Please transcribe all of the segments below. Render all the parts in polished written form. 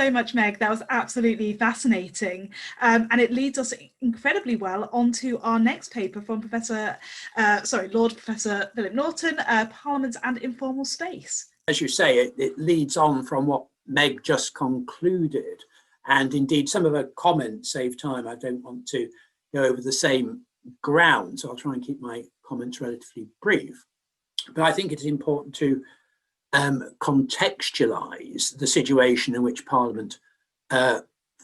so much, Meg. That was absolutely fascinating. And it leads us incredibly well onto our next paper from Lord Professor Philip Norton, Parliaments and Informal Space. As you say, it leads on from what Meg just concluded. And indeed, some of her comments save time. I don't want to go over the same ground, so I'll try and keep my comments relatively brief. But I think it's important to contextualise the situation in which Parliament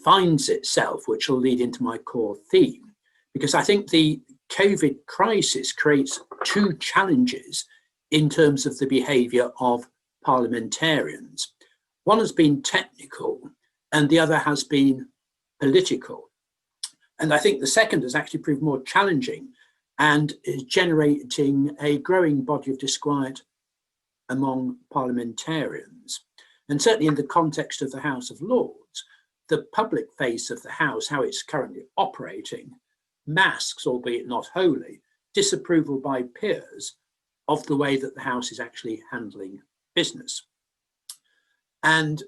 finds itself, which will lead into my core theme, because I think the COVID crisis creates two challenges in terms of the behaviour of parliamentarians. One has been technical and the other has been political. And I think the second has actually proved more challenging and is generating a growing body of disquiet among parliamentarians. And certainly in the context of the House of Lords, the public face of the House, how it's currently operating, masks, albeit not wholly, disapproval by peers of the way that the House is actually handling business. And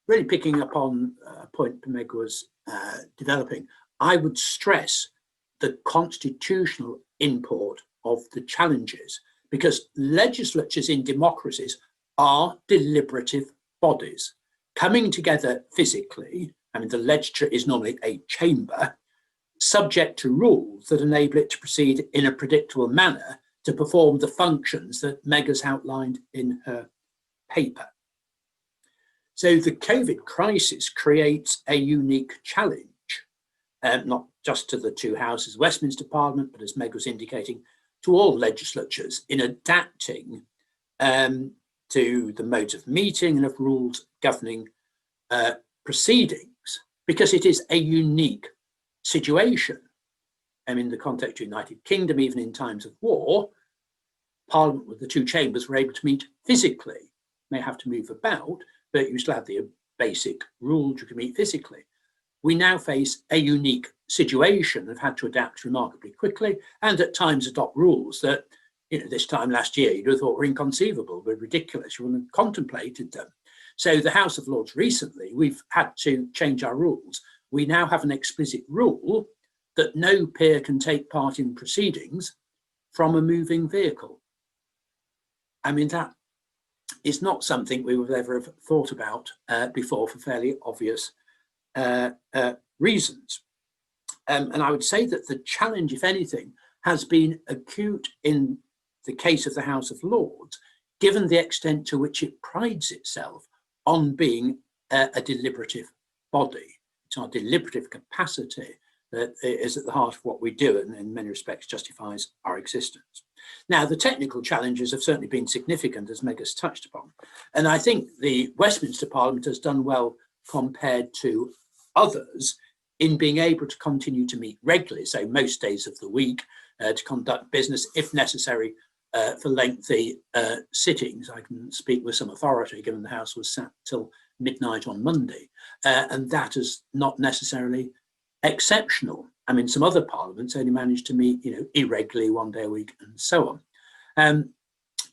really picking up on a point Meg was developing, I would stress the constitutional import of the challenges, because legislatures in democracies are deliberative bodies coming together physically. I mean, the legislature is normally a chamber, subject to rules that enable it to proceed in a predictable manner to perform the functions that Meg has outlined in her paper. So the COVID crisis creates a unique challenge, not just to the two houses, Westminster Parliament, but as Meg was indicating, to all legislatures in adapting to the modes of meeting and of rules governing proceedings, because it is a unique situation. And in the context of the United Kingdom, even in times of war, Parliament with the two chambers were able to meet physically. May have to move about, but you still have the basic rules, you can meet physically. We now face a unique situation, have had to adapt remarkably quickly and at times adopt rules that, this time last year, you'd have thought were inconceivable, were ridiculous, you wouldn't have contemplated them. So the House of Lords recently, we've had to change our rules. We now have an explicit rule that no peer can take part in proceedings from a moving vehicle. I mean, that is not something we would ever have thought about before for fairly obvious reasons. And I would say that the challenge, if anything, has been acute in the case of the House of Lords, given the extent to which it prides itself on being a deliberative body. It's our deliberative capacity that is at the heart of what we do and in many respects justifies our existence. Now, the technical challenges have certainly been significant, as Meg has touched upon. And I think the Westminster Parliament has done well compared to others in being able to continue to meet regularly, so most days of the week, to conduct business, if necessary, for lengthy sittings. I can speak with some authority, given the House was sat till midnight on Monday, and that is not necessarily exceptional. I mean, some other parliaments only managed to meet, irregularly one day a week and so on.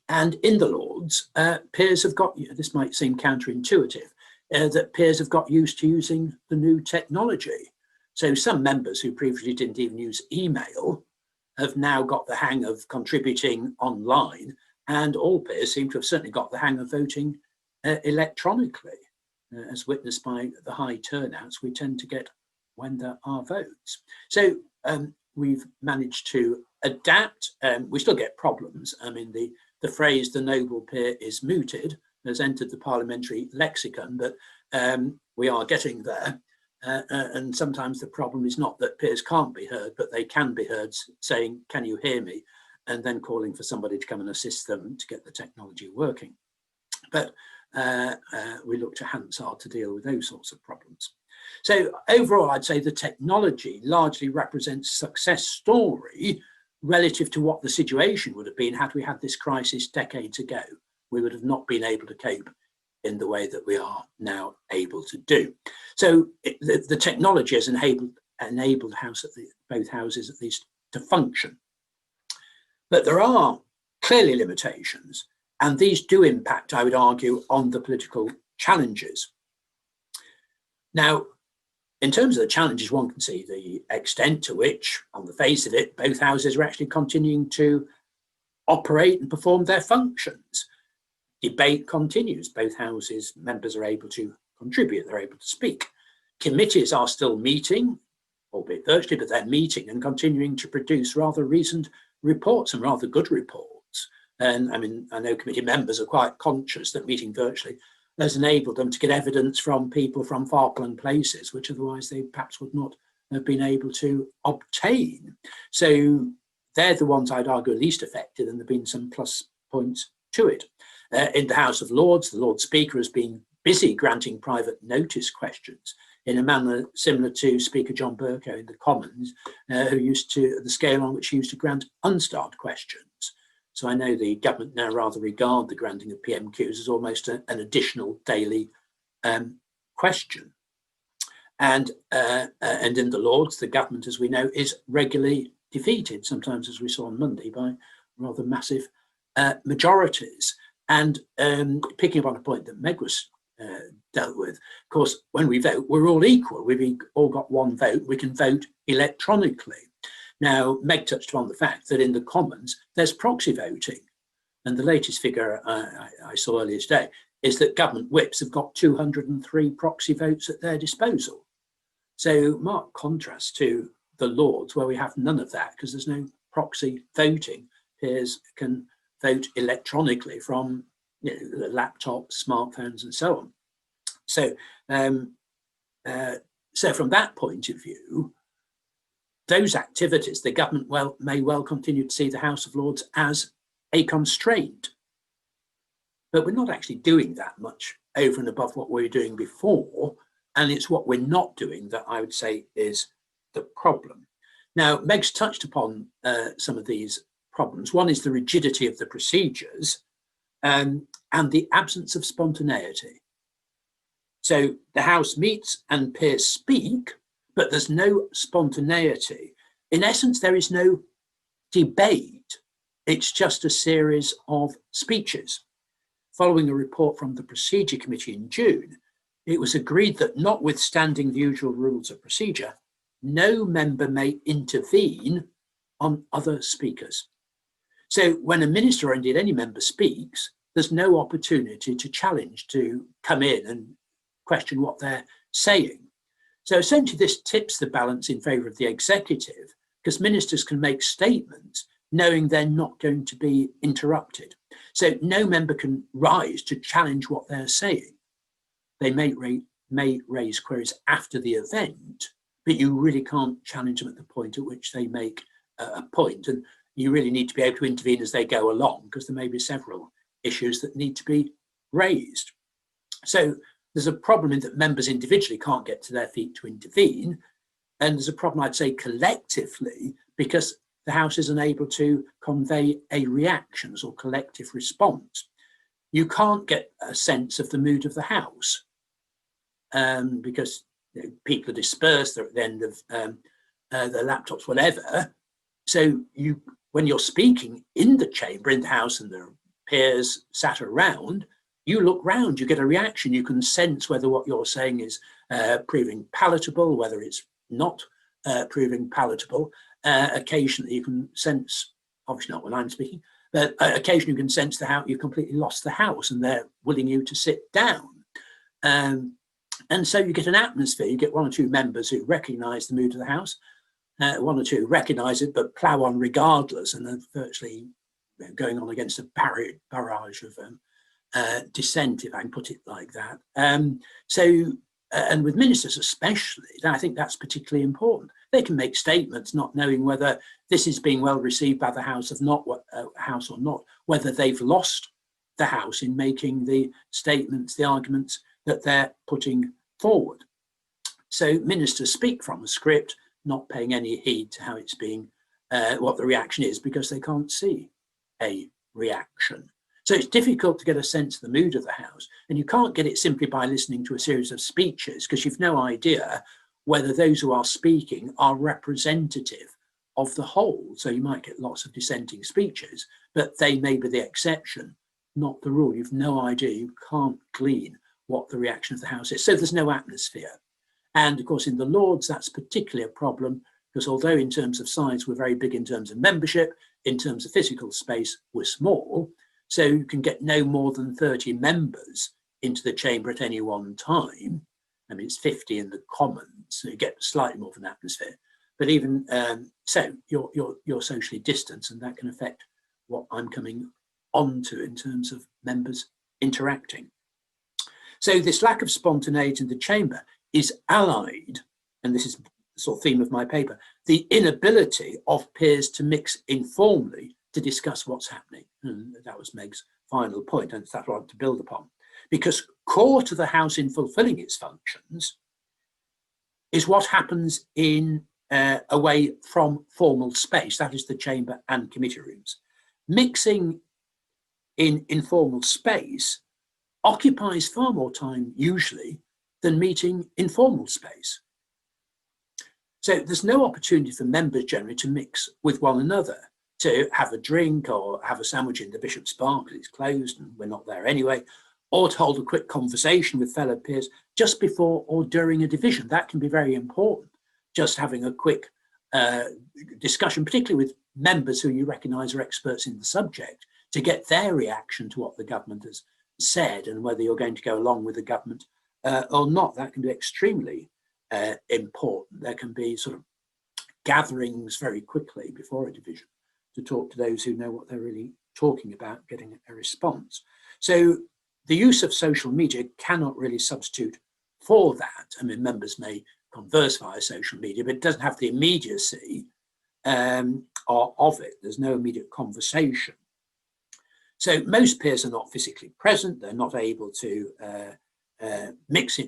And in the Lords, peers have got, this might seem counterintuitive, that peers have got used to using the new technology. So some members who previously didn't even use email have now got the hang of contributing online, and all peers seem to have certainly got the hang of voting electronically, as witnessed by the high turnouts we tend to get when there are votes. So we've managed to adapt. We still get problems. I mean, the phrase "the noble peer is mooted" has entered the parliamentary lexicon, but we are getting there. And sometimes the problem is not that peers can't be heard, but they can be heard saying, "Can you hear me?" and then calling for somebody to come and assist them to get the technology working. But we look to Hansard to deal with those sorts of problems. So overall, I'd say the technology largely represents a success story relative to what the situation would have been had we had this crisis decades ago. We would have not been able to cope in the way that we are now able to do. So the technology has enabled both houses at least to function. But there are clearly limitations, and these do impact, I would argue, on the political challenges. Now, in terms of the challenges, one can see the extent to which, on the face of it, both houses are actually continuing to operate and perform their functions. Debate continues. Both houses, members are able to contribute, they're able to speak. Committees are still meeting, albeit virtually, but they're meeting and continuing to produce rather recent reports, and rather good reports. And I mean, I know committee members are quite conscious that meeting virtually has enabled them to get evidence from people from far-flung places, which otherwise they perhaps would not have been able to obtain. So they're the ones I'd argue are least affected, and there have been some plus points to it. In the House of Lords, the Lord Speaker has been busy granting private notice questions in a manner similar to Speaker John Bercow in the Commons, who used to, the scale on which he used to grant unstarred questions. So I know the government now rather regard the granting of PMQs as almost an additional daily question. And in the Lords, the government, as we know, is regularly defeated, sometimes, as we saw on Monday, by rather massive majorities. And picking up on a point that Meg was dealt with, of course, when we vote, we're all equal. We've all got one vote. We can vote electronically. Now, Meg touched on the fact that in the Commons, there's proxy voting. And the latest figure I saw earlier today is that government whips have got 203 proxy votes at their disposal. So marked contrast to the Lords, where we have none of that because there's no proxy voting. Peers can vote electronically from laptops, smartphones, and so on. So, so from that point of view, those activities, the government may well continue to see the House of Lords as a constraint. But we're not actually doing that much over and above what we were doing before. And it's what we're not doing that I would say is the problem. Now, Meg's touched upon some of these problems. One is the rigidity of the procedures and the absence of spontaneity. So the House meets and peers speak, but there's no spontaneity. In essence, there is no debate. It's just a series of speeches. Following a report from the Procedure Committee in June, it was agreed that notwithstanding the usual rules of procedure, no member may intervene on other speakers. So when a minister or indeed any member speaks, there's no opportunity to challenge, to come in and question what they're saying. So essentially this tips the balance in favour of the executive, because ministers can make statements knowing they're not going to be interrupted. So no member can rise to challenge what they're saying. They may raise queries after the event, but you really can't challenge them at the point at which they make a point. And you really need to be able to intervene as they go along, because there may be several issues that need to be raised. So there's a problem in that members individually can't get to their feet to intervene. And there's a problem, I'd say, collectively, because the House isn't able to convey a reaction or collective response. You can't get a sense of the mood of the House because people are dispersed, they're at the end of their laptops, whatever. So when you're speaking in the chamber, in the House, and there are peers sat around, you look round, you get a reaction, you can sense whether what you're saying is proving palatable, whether it's not proving palatable. Occasionally you can sense, obviously not when I'm speaking, but occasionally you can sense you've completely lost the House and they're willing you to sit down. And so you get an atmosphere, you get one or two members who recognise the mood of the House, one or two recognise it but plough on regardless, and are virtually going on against a barrage of dissent, if I can put it like that. And with ministers especially, I think that's particularly important. They can make statements not knowing whether this is being well received by the House House or not, whether they've lost the House in making the statements, the arguments that they're putting forward. So ministers speak from a script, not paying any heed to how it's being, what the reaction is, because they can't see a reaction. So it's difficult to get a sense of the mood of the House, and you can't get it simply by listening to a series of speeches, because you've no idea whether those who are speaking are representative of the whole. So you might get lots of dissenting speeches, but they may be the exception, not the rule. You've no idea, you can't glean what the reaction of the House is. So there's no atmosphere. And of course, in the Lords, that's particularly a problem, because although in terms of size, we're very big in terms of membership, in terms of physical space, we're small. So you can get no more than 30 members into the chamber at any one time. I mean, it's 50 in the Commons, so you get slightly more of an atmosphere. But even so, you're socially distanced, and that can affect what I'm coming on to in terms of members interacting. So this lack of spontaneity in the chamber is allied, and this is the sort of theme of my paper, the inability of peers to mix informally to discuss what's happening. And that was Meg's final point, and that's what I want to build upon. Because core to the House in fulfilling its functions is what happens in away from formal space, that is the chamber and committee rooms. Mixing in informal space occupies far more time usually than meeting in formal space. So there's no opportunity for members generally to mix with one another, to have a drink or have a sandwich in the Bishop's Bar because it's closed and we're not there anyway, or to hold a quick conversation with fellow peers just before or during a division. That can be very important, just having a quick discussion, particularly with members who you recognise are experts in the subject, to get their reaction to what the government has said and whether you're going to go along with the government or not. That can be extremely important. There can be sort of gatherings very quickly before a division to talk to those who know what they're really talking about, getting a response. So the use of social media cannot really substitute for that. I mean, members may converse via social media, but it doesn't have the immediacy of it. There's no immediate conversation. So most peers are not physically present. They're not able to mix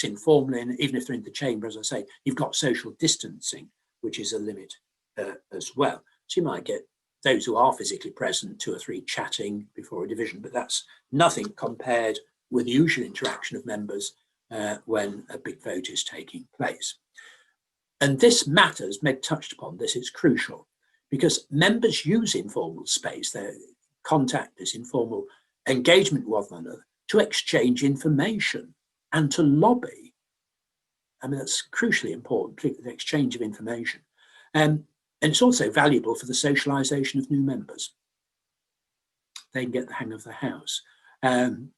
informally, and even if they're in the chamber, as I say, you've got social distancing, which is a limit as well. So you might get those who are physically present, 2 or 3 chatting before a division, but that's nothing compared with the usual interaction of members when a big vote is taking place. And this matters, Meg touched upon this, it's crucial, because members use informal space, their contact, this informal engagement with one another, to exchange information and to lobby. I mean, that's crucially important, particularly the exchange of information. And it's also valuable for the socialisation of new members. They can get the hang of the House. And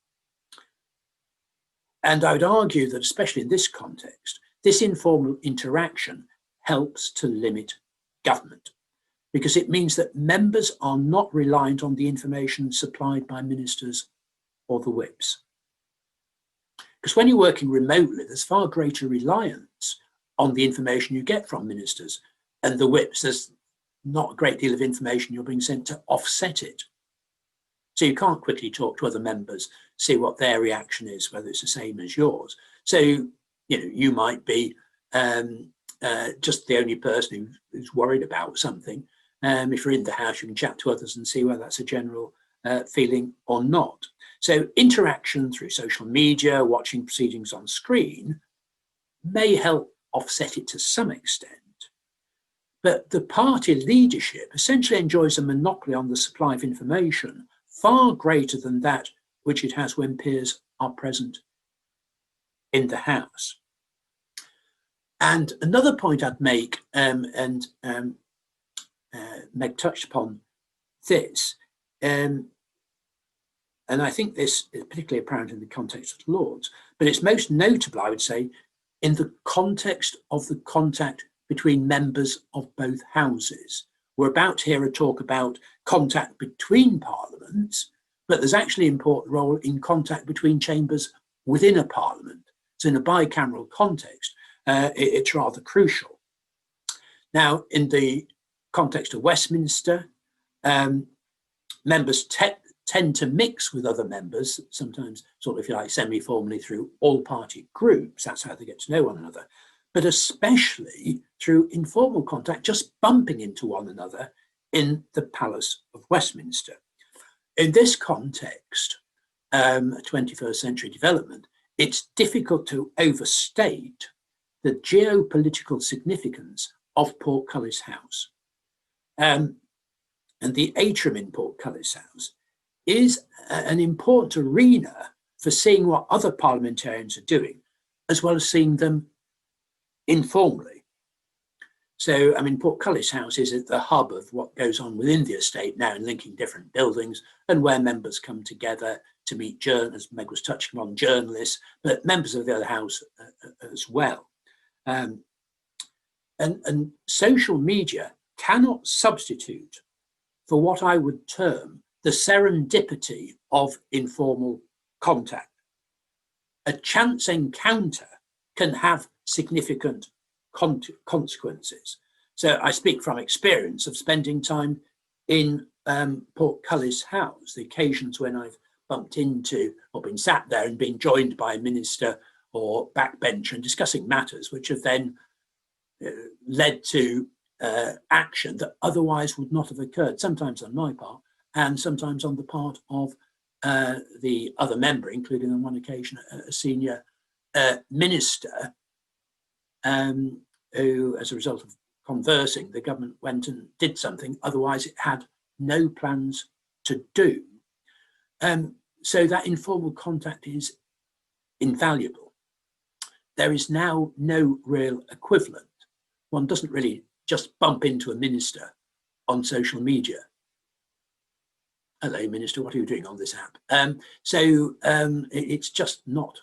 I would argue that, especially in this context, this informal interaction helps to limit government, because it means that members are not reliant on the information supplied by ministers or the whips. Because when you're working remotely, there's far greater reliance on the information you get from ministers and the whips. There's not a great deal of information you're being sent to offset it. So you can't quickly talk to other members, see what their reaction is, whether it's the same as yours. So, you know, you might be just the only person who's worried about something. If you're in the House, you can chat to others and see whether that's a general feeling or not. So interaction through social media, watching proceedings on screen may help offset it to some extent. But the party leadership essentially enjoys a monopoly on the supply of information far greater than that which it has when peers are present in the House. And another point I'd make, Meg touched upon this, and I think this is particularly apparent in the context of the Lords, but it's most notable, I would say, in the context of the contact between members of both houses. We're about to hear a talk about contact between parliaments, but there's actually an important role in contact between chambers within a parliament. So in a bicameral context, it's rather crucial. Now, in the context of Westminster, members tend to mix with other members, sometimes sort of, if you like, semi-formally through all-party groups. That's how they get to know one another, but especially through informal contact, just bumping into one another in the Palace of Westminster. In this context, 21st century development, it's difficult to overstate the geopolitical significance of Portcullis House. And the atrium in Portcullis House is an important arena for seeing what other parliamentarians are doing, as well as seeing them informally. So, I mean, Portcullis House is at the hub of what goes on within the estate now in linking different buildings and where members come together to meet journalists. Meg was touching on journalists, but members of the other house as well. And social media cannot substitute for what I would term the serendipity of informal contact. A chance encounter can have significant consequences. So I speak from experience of spending time in Portcullis House, the occasions when I've bumped into or been sat there and been joined by a minister or backbencher and discussing matters which have then led to action that otherwise would not have occurred, sometimes on my part and sometimes on the part of the other member, including on one occasion a senior minister who, as a result of conversing, the government went and did something otherwise it had no plans to do. So that informal contact is invaluable. There is now no real equivalent. One doesn't really just bump into a minister on social media. Hello, Minister, what are you doing on this app? It's just not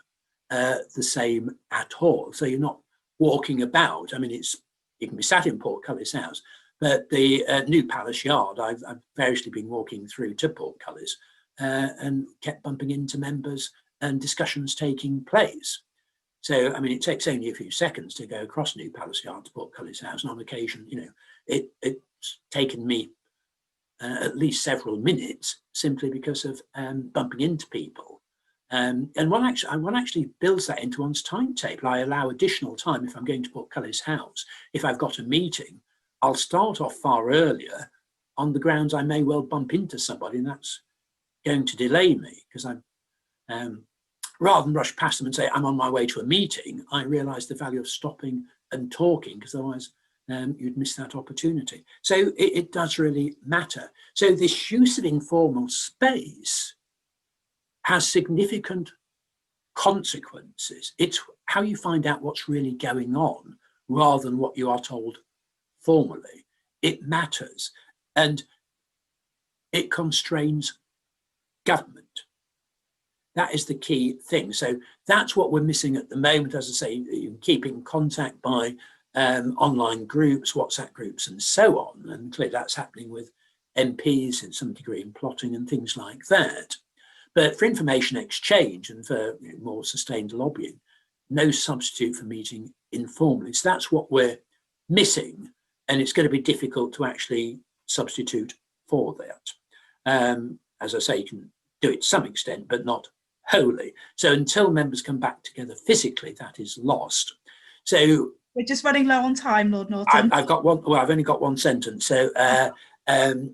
the same at all. So you're not walking about. I mean, you can be sat in Portcullis House, but the new Palace Yard, I've variously been walking through to Portcullis and kept bumping into members and discussions taking place. So, I mean, it takes only a few seconds to go across New Palace Yard to Portcullis House, and on occasion, you know, it's taken me at least several minutes simply because of bumping into people. And one actually builds that into one's timetable. I allow additional time if I'm going to Portcullis House. If I've got a meeting, I'll start off far earlier on the grounds I may well bump into somebody, and that's going to delay me because I'm rather than rush past them and say I'm on my way to a meeting. I realise the value of stopping and talking, because otherwise you'd miss that opportunity. So it does really matter. So this use of informal space has significant consequences. It's how you find out what's really going on rather than what you are told formally. It matters, and it constrains government. That is the key thing. So that's what we're missing at the moment. As I say, you keep in contact by online groups, WhatsApp groups, and so on. And clearly that's happening with MPs in some degree in plotting and things like that. But for information exchange and for more sustained lobbying, no substitute for meeting informally. So that's what we're missing. And it's going to be difficult to actually substitute for that. As I say, you can do it to some extent, but not wholly. So until members come back together physically, that is lost. So we're just running low on time, Lord Norton. I've got one. Well, I've only got one sentence, so I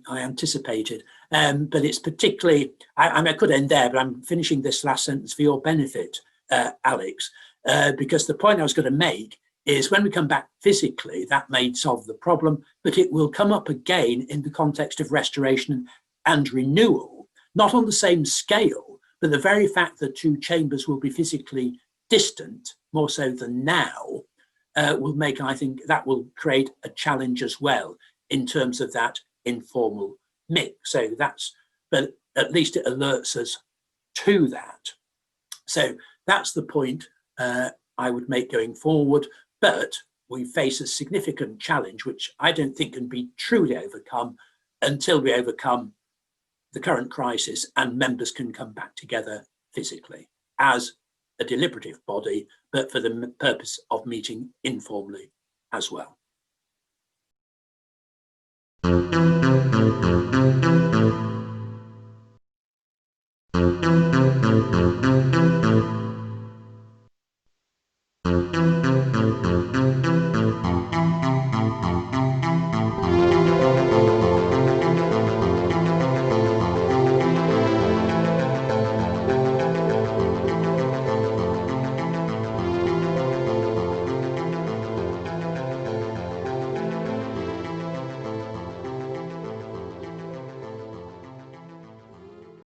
anticipated. But it's particularly. I could end there, but I'm finishing this last sentence for your benefit, Alex, because the point I was going to make is when we come back physically, that may solve the problem, but it will come up again in the context of restoration and renewal, not on the same scale, but the very fact that two chambers will be physically distant, more so than now, will make, I think, that will create a challenge as well in terms of that informal mix. So that's, but at least it alerts us to that. So that's the point I would make going forward. But we face a significant challenge, which I don't think can be truly overcome until we overcome the current crisis and members can come back together physically as a deliberative body, but for the purpose of meeting informally as well.